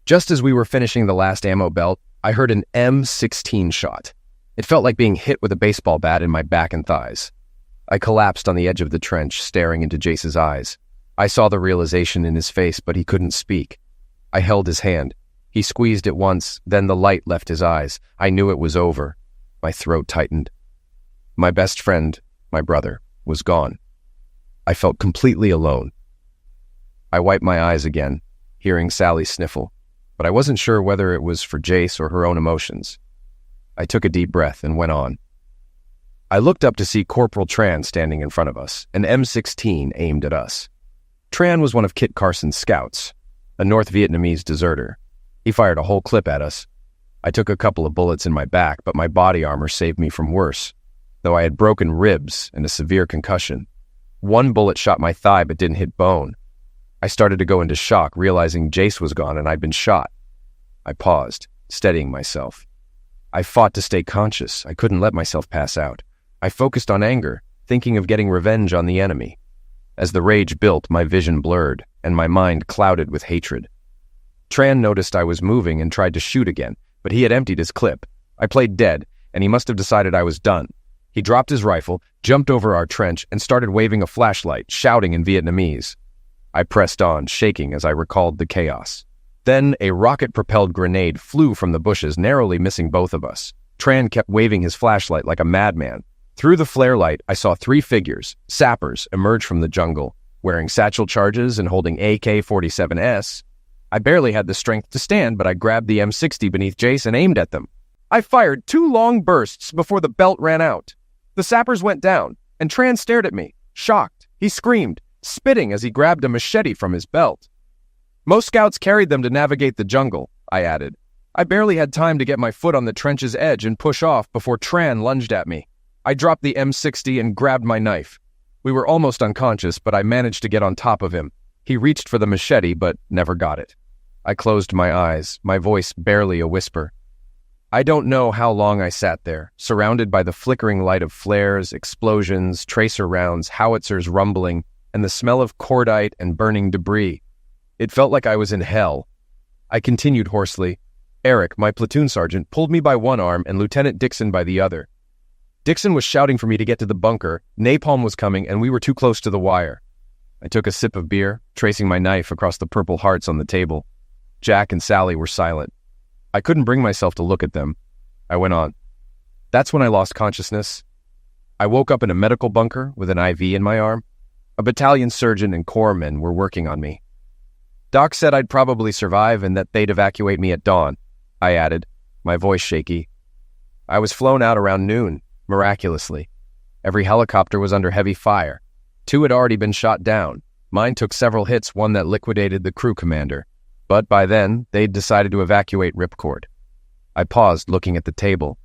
Just as we were finishing the last ammo belt, I heard an M16 shot. It felt like being hit with a baseball bat in my back and thighs. I collapsed on the edge of the trench, staring into Jace's eyes. I saw the realization in his face, but he couldn't speak. I held his hand. He squeezed it once, then the light left his eyes. I knew it was over. My throat tightened. My best friend, my brother, was gone. I felt completely alone. I wiped my eyes again, hearing Sally sniffle, but I wasn't sure whether it was for Jace or her own emotions. I took a deep breath and went on. I looked up to see Corporal Tran standing in front of us, an M16 aimed at us. Tran was one of Kit Carson's scouts, a North Vietnamese deserter. He fired a whole clip at us. I took a couple of bullets in my back, but my body armor saved me from worse, though I had broken ribs and a severe concussion. One bullet shot my thigh but didn't hit bone. I started to go into shock, realizing Jace was gone and I'd been shot. I paused, steadying myself. I fought to stay conscious. I couldn't let myself pass out. I focused on anger, thinking of getting revenge on the enemy. As the rage built, my vision blurred, and my mind clouded with hatred. Tran noticed I was moving and tried to shoot again, but he had emptied his clip. I played dead, and he must have decided I was done. He dropped his rifle, jumped over our trench, and started waving a flashlight, shouting in Vietnamese. I pressed on, shaking as I recalled the chaos. Then a rocket-propelled grenade flew from the bushes, narrowly missing both of us. Tran kept waving his flashlight like a madman. Through the flare light, I saw 3 figures, sappers, emerge from the jungle, wearing satchel charges and holding AK-47s. I barely had the strength to stand, but I grabbed the M60 beneath Jace and aimed at them. I fired 2 long bursts before the belt ran out. The sappers went down, and Tran stared at me, shocked. He screamed, spitting as he grabbed a machete from his belt. Most scouts carried them to navigate the jungle, I added. I barely had time to get my foot on the trench's edge and push off before Tran lunged at me. I dropped the M60 and grabbed my knife. We were almost unconscious, but I managed to get on top of him. He reached for the machete, but never got it. I closed my eyes, my voice barely a whisper. I don't know how long I sat there, surrounded by the flickering light of flares, explosions, tracer rounds, howitzers rumbling, and the smell of cordite and burning debris. It felt like I was in hell. I continued hoarsely. Eric, my platoon sergeant, pulled me by one arm and Lieutenant Dixon by the other. Dixon was shouting for me to get to the bunker, napalm was coming, and we were too close to the wire. I took a sip of beer, tracing my knife across the purple hearts on the table. Jack and Sally were silent. I couldn't bring myself to look at them. I went on. That's when I lost consciousness. I woke up in a medical bunker with an IV in my arm. A battalion surgeon and corpsmen were working on me. Doc said I'd probably survive and that they'd evacuate me at dawn, I added, my voice shaky. I was flown out around noon, miraculously. Every helicopter was under heavy fire. 2 had already been shot down. Mine took several hits, one that liquidated the crew commander. But by then, they'd decided to evacuate Ripcord. I paused, looking at the table.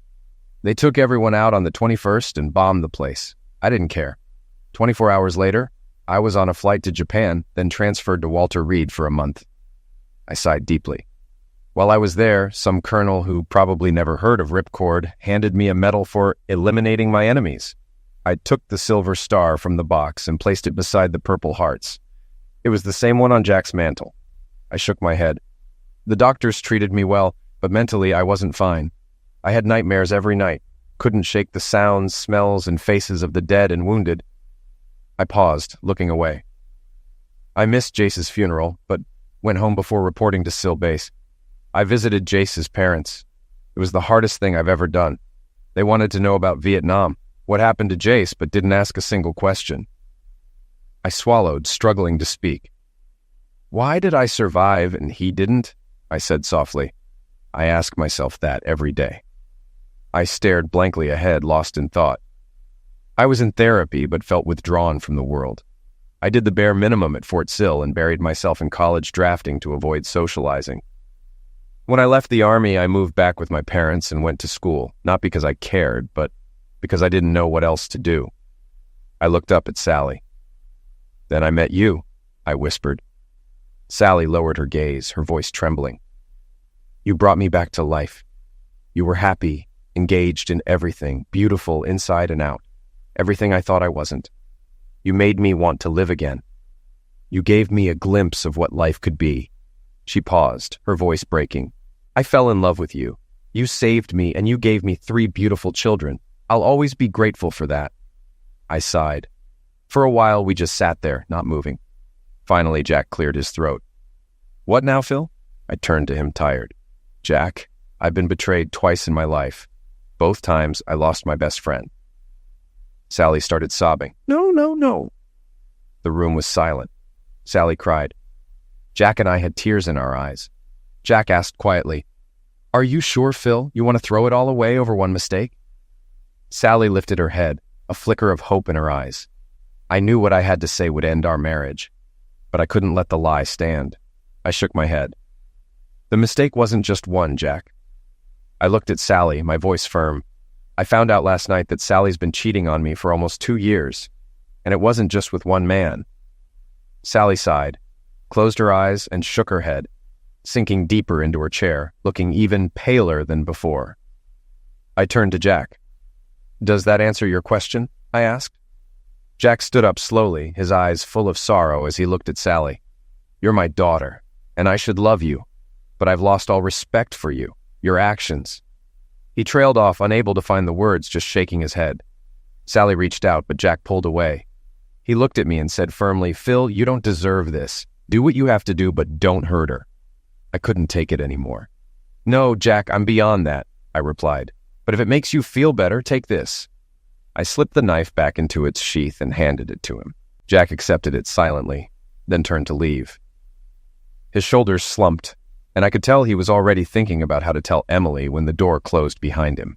They took everyone out on the 21st and bombed the place. I didn't care. 24 hours later, I was on a flight to Japan, then transferred to Walter Reed for a month. I sighed deeply. While I was there, some colonel who probably never heard of Ripcord handed me a medal for eliminating my enemies. I took the silver star from the box and placed it beside the purple hearts. It was the same one on Jack's mantle. I shook my head. The doctors treated me well, but mentally I wasn't fine. I had nightmares every night, couldn't shake the sounds, smells, and faces of the dead and wounded. I paused, looking away. I missed Jace's funeral, but went home before reporting to SIL Base. I visited Jace's parents. It was the hardest thing I've ever done. They wanted to know about Vietnam, what happened to Jace, but didn't ask a single question. I swallowed, struggling to speak. Why did I survive and he didn't? I said softly. I ask myself that every day. I stared blankly ahead, lost in thought. I was in therapy, but felt withdrawn from the world. I did the bare minimum at Fort Sill and buried myself in college drafting to avoid socializing. When I left the Army, I moved back with my parents and went to school, not because I cared, but because I didn't know what else to do. I looked up at Sally. "Then I met you," I whispered. Sally lowered her gaze, her voice trembling. "You brought me back to life. You were happy, engaged in everything, beautiful inside and out, everything I thought I wasn't. You made me want to live again. You gave me a glimpse of what life could be." She paused, her voice breaking. "I fell in love with you. You saved me, and you gave me 3 beautiful children. I'll always be grateful for that." I sighed. For a while, we just sat there, not moving. Finally, Jack cleared his throat. "What now, Phil?" I turned to him, tired. "Jack, I've been betrayed twice in my life. Both times, I lost my best friend." Sally started sobbing. "No, no, no." The room was silent. Sally cried. Jack and I had tears in our eyes. Jack asked quietly, "Are you sure, Phil, you want to throw it all away over one mistake?" Sally lifted her head, a flicker of hope in her eyes. I knew what I had to say would end our marriage, but I couldn't let the lie stand. I shook my head. "The mistake wasn't just one, Jack." I looked at Sally, my voice firm. "I found out last night that Sally's been cheating on me for almost 2 years, and it wasn't just with one man." Sally sighed, closed her eyes, and shook her head, sinking deeper into her chair, looking even paler than before. I turned to Jack. "Does that answer your question?" I asked. Jack stood up slowly, his eyes full of sorrow as he looked at Sally. "You're my daughter, and I should love you, but I've lost all respect for you, your actions." He trailed off, unable to find the words, just shaking his head. Sally reached out, but Jack pulled away. He looked at me and said firmly, "Phil, you don't deserve this. Do what you have to do, but don't hurt her." I couldn't take it anymore. "No, Jack, I'm beyond that," I replied. "But if it makes you feel better, take this." I slipped the knife back into its sheath and handed it to him. Jack accepted it silently, then turned to leave. His shoulders slumped, and I could tell he was already thinking about how to tell Emily when the door closed behind him.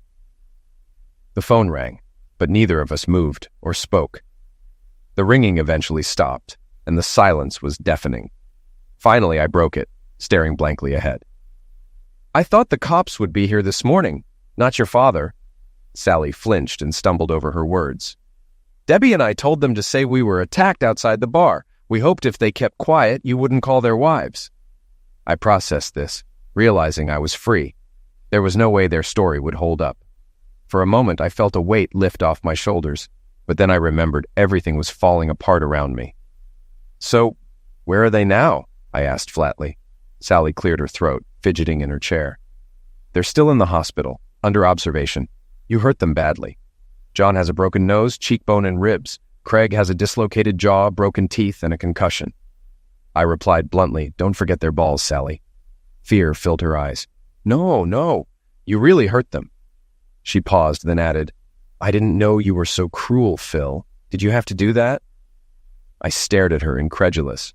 The phone rang, but neither of us moved or spoke. The ringing eventually stopped, and the silence was deafening. Finally, I broke it, staring blankly ahead. "I thought the cops would be here this morning, not your father." Sally flinched and stumbled over her words. "Debbie and I told them to say we were attacked outside the bar. We hoped if they kept quiet, you wouldn't call their wives." I processed this, realizing I was free. There was no way their story would hold up. For a moment, I felt a weight lift off my shoulders, but then I remembered everything was falling apart around me. "So, where are they now?" I asked flatly. Sally cleared her throat, fidgeting in her chair. "They're still in the hospital, under observation. You hurt them badly. John has a broken nose, cheekbone, and ribs. Craig has a dislocated jaw, broken teeth, and a concussion." I replied bluntly, "Don't forget their balls, Sally." Fear filled her eyes. "No, no, you really hurt them." She paused, then added, "I didn't know you were so cruel, Phil. Did you have to do that?" I stared at her, incredulous.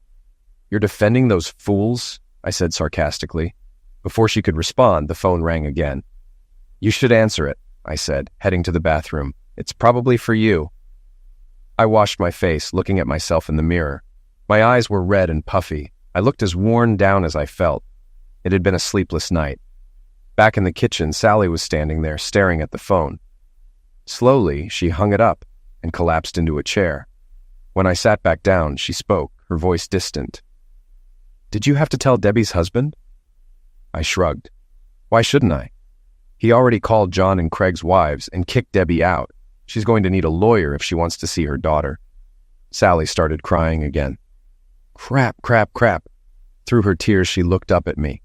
"You're defending those fools?" I said sarcastically. Before she could respond, the phone rang again. "You should answer it," I said, heading to the bathroom. "It's probably for you." I washed my face, looking at myself in the mirror. My eyes were red and puffy. I looked as worn down as I felt. It had been a sleepless night. Back in the kitchen, Sally was standing there, staring at the phone. Slowly, she hung it up and collapsed into a chair. When I sat back down, she spoke, her voice distant. "Did you have to tell Debbie's husband?" I shrugged. "Why shouldn't I? He already called John and Craig's wives and kicked Debbie out. She's going to need a lawyer if she wants to see her daughter." Sally started crying again. "Crap, crap, crap." Through her tears, she looked up at me.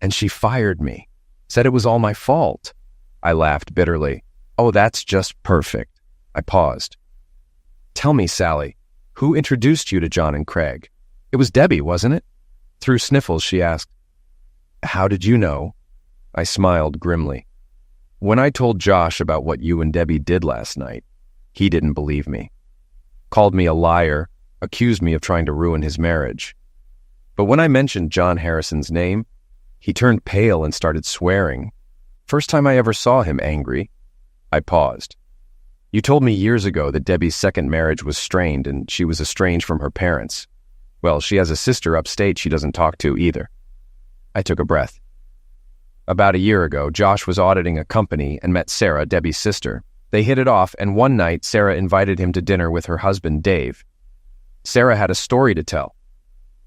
"And she fired me. Said it was all my fault." I laughed bitterly. "Oh, that's just perfect." I paused. "Tell me, Sally, who introduced you to John and Craig? It was Debbie, wasn't it?" Through sniffles, she asked, "How did you know?" I smiled grimly. "When I told Josh about what you and Debbie did last night, he didn't believe me. Called me a liar, accused me of trying to ruin his marriage. But when I mentioned John Harrison's name, he turned pale and started swearing. First time I ever saw him angry." I paused. You told me years ago that Debbie's second marriage was strained and she was estranged from her parents. Well, she has a sister upstate she doesn't talk to either. I took a breath. About a year ago, Josh was auditing a company and met Sarah, Debbie's sister. They hit it off, and one night, Sarah invited him to dinner with her husband, Dave. Sarah had a story to tell.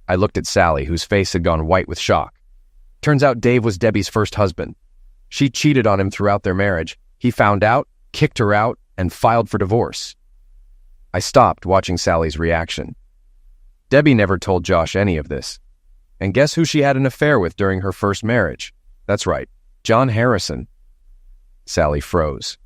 I looked at Sally, whose face had gone white with shock. Turns out Dave was Debbie's first husband. She cheated on him throughout their marriage. He found out, kicked her out, and filed for divorce. I stopped, watching Sally's reaction. Debbie never told Josh any of this. And guess who she had an affair with during her first marriage? That's right, John Harrison. Sally froze.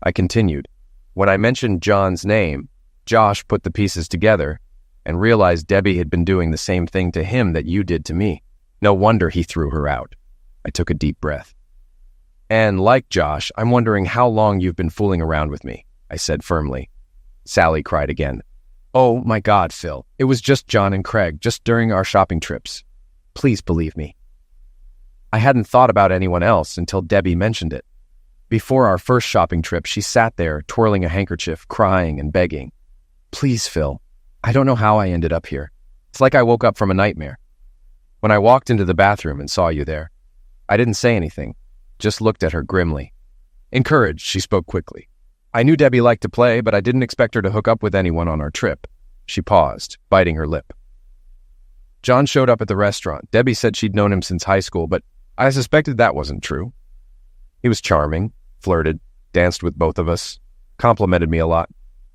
I continued. When I mentioned John's name, Josh put the pieces together and realized Debbie had been doing the same thing to him that you did to me. No wonder he threw her out. I took a deep breath. And like Josh, I'm wondering how long you've been fooling around with me, I said firmly. Sally cried again. Oh my God, Phil. It was just John and Craig, just during our shopping trips. Please believe me. I hadn't thought about anyone else until Debbie mentioned it. Before our first shopping trip, she sat there, twirling a handkerchief, crying and begging. Please, Phil. I don't know how I ended up here. It's like I woke up from a nightmare. When I walked into the bathroom and saw you there, I didn't say anything, just looked at her grimly. Encouraged, she spoke quickly. I knew Debbie liked to play, but I didn't expect her to hook up with anyone on our trip. She paused, biting her lip. John showed up at the restaurant. Debbie said she'd known him since high school, but I suspected that wasn't true. He was charming, flirted, danced with both of us, complimented me a lot.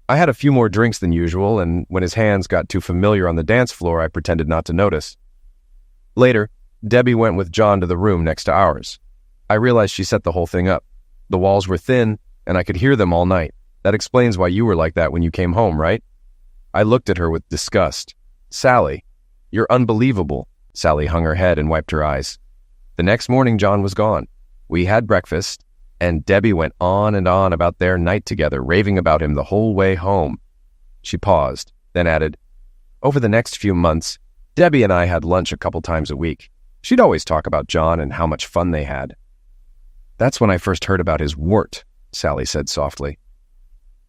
I had a few more drinks than usual, and when his hands got too familiar on the dance floor, I pretended not to notice. Later, Debbie went with John to the room next to ours. I realized she set the whole thing up. The walls were thin, and I could hear them all night. That explains why you were like that when you came home, right? I looked at her with disgust. Sally, you're unbelievable. Sally hung her head and wiped her eyes. The next morning, John was gone. We had breakfast, and Debbie went on and on about their night together, raving about him the whole way home. She paused, then added, over the next few months, Debbie and I had lunch a couple times a week. She'd always talk about John and how much fun they had. That's when I first heard about his wart, Sally said softly.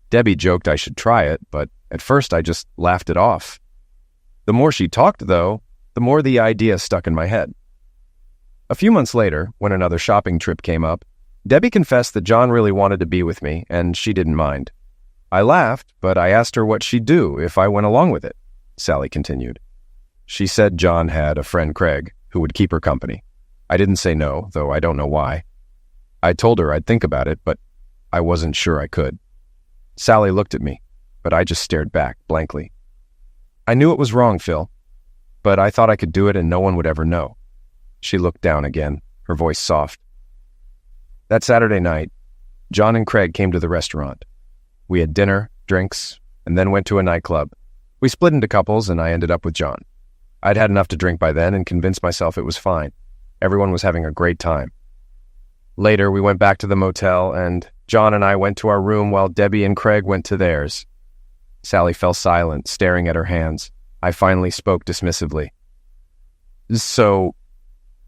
Debbie joked I should try it, but at first I just laughed it off. The more she talked, though, the more the idea stuck in my head. A few months later, when another shopping trip came up, Debbie confessed that John really wanted to be with me, and she didn't mind. I laughed, but I asked her what she'd do if I went along with it, Sally continued. She said John had a friend, Craig, who would keep her company. I didn't say no, though I don't know why. I told her I'd think about it, but I wasn't sure I could. Sally looked at me, but I just stared back blankly. I knew it was wrong, Phil, but I thought I could do it and no one would ever know. She looked down again, her voice soft. That Saturday night, John and Craig came to the restaurant. We had dinner, drinks, and then went to a nightclub. We split into couples and I ended up with John. I'd had enough to drink by then and convinced myself it was fine. Everyone was having a great time. Later, we went back to the motel and John and I went to our room while Debbie and Craig went to theirs. Sally fell silent, staring at her hands. I finally spoke dismissively. So,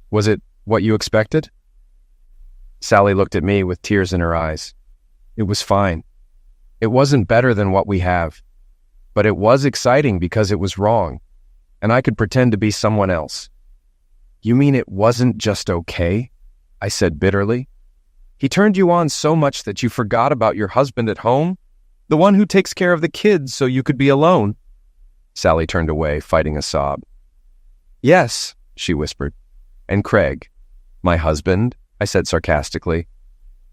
was it what you expected? Sally looked at me with tears in her eyes. It was fine. It wasn't better than what we have, but it was exciting because it was wrong, and I could pretend to be someone else. You mean it wasn't just okay? I said bitterly. He turned you on so much that you forgot about your husband at home? The one who takes care of the kids so you could be alone? Sally turned away, fighting a sob. Yes, she whispered. And Craig, my husband, I said sarcastically.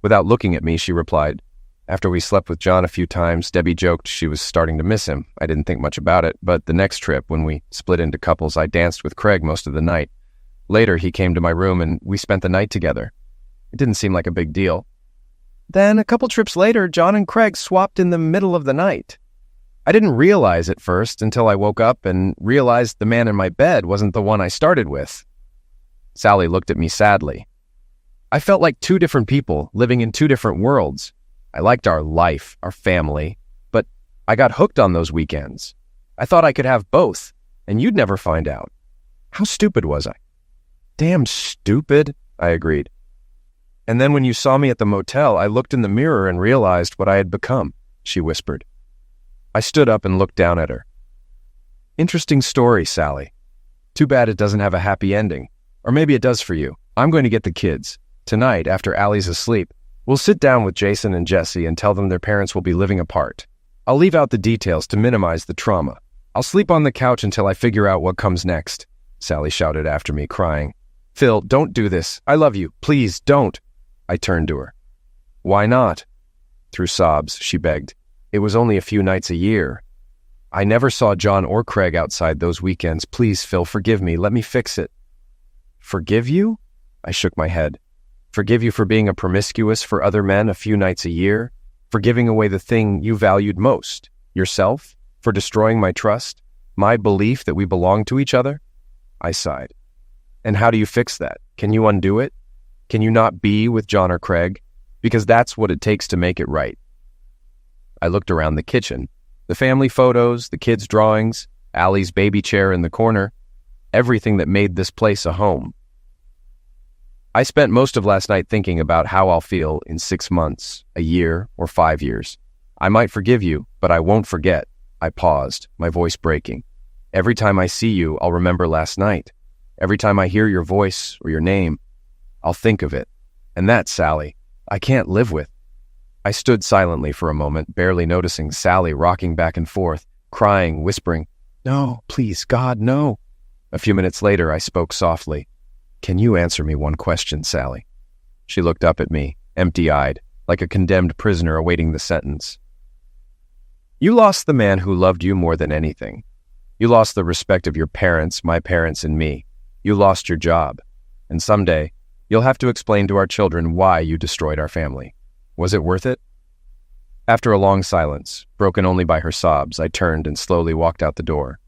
Without looking at me, she replied. After we slept with John a few times, Debbie joked she was starting to miss him. I didn't think much about it, but the next trip, when we split into couples, I danced with Craig most of the night. Later, he came to my room and we spent the night together. It didn't seem like a big deal. Then, a couple trips later, John and Craig swapped in the middle of the night. I didn't realize at first until I woke up and realized the man in my bed wasn't the one I started with. Sally looked at me sadly. I felt like two different people living in two different worlds. I liked our life, our family, but I got hooked on those weekends. I thought I could have both, and you'd never find out. How stupid was I? Damn stupid, I agreed. And then when you saw me at the motel, I looked in the mirror and realized what I had become. she whispered. I stood up and looked down at her. Interesting story, Sally. Too bad it doesn't have a happy ending. Or maybe it does for you. I'm going to get the kids. Tonight, after Allie's asleep, we'll sit down with Jason and Jesse and tell them their parents will be living apart. I'll leave out the details to minimize the trauma. I'll sleep on the couch until I figure out what comes next, Sally shouted after me, crying. Phil, don't do this. I love you. Please, don't. I turned to her. Why not? Through sobs, she begged. It was only a few nights a year. I never saw John or Craig outside those weekends. Please, Phil, forgive me. Let me fix it. Forgive you? I shook my head. Forgive you for being a promiscuous for other men a few nights a year? For giving away the thing you valued most, yourself? For destroying my trust? My belief that we belong to each other? I sighed. And how do you fix that? Can you undo it? Can you not be with John or Craig? Because that's what it takes to make it right. I looked around the kitchen. The family photos, the kids' drawings, Allie's baby chair in the corner, everything that made this place a home. I spent most of last night thinking about how I'll feel in 6 months, a year, or 5 years. I might forgive you, but I won't forget. I paused, my voice breaking. Every time I see you, I'll remember last night. Every time I hear your voice or your name, I'll think of it. And that, Sally, I can't live with. I stood silently for a moment, barely noticing Sally rocking back and forth, crying, whispering, No, please, God, no. A few minutes later, I spoke softly. Can you answer me one question, Sally? She looked up at me, empty-eyed, like a condemned prisoner awaiting the sentence. You lost the man who loved you more than anything. You lost the respect of your parents, my parents, and me. You lost your job. And someday, you'll have to explain to our children why you destroyed our family. Was it worth it? After a long silence, broken only by her sobs, I turned and slowly walked out the door.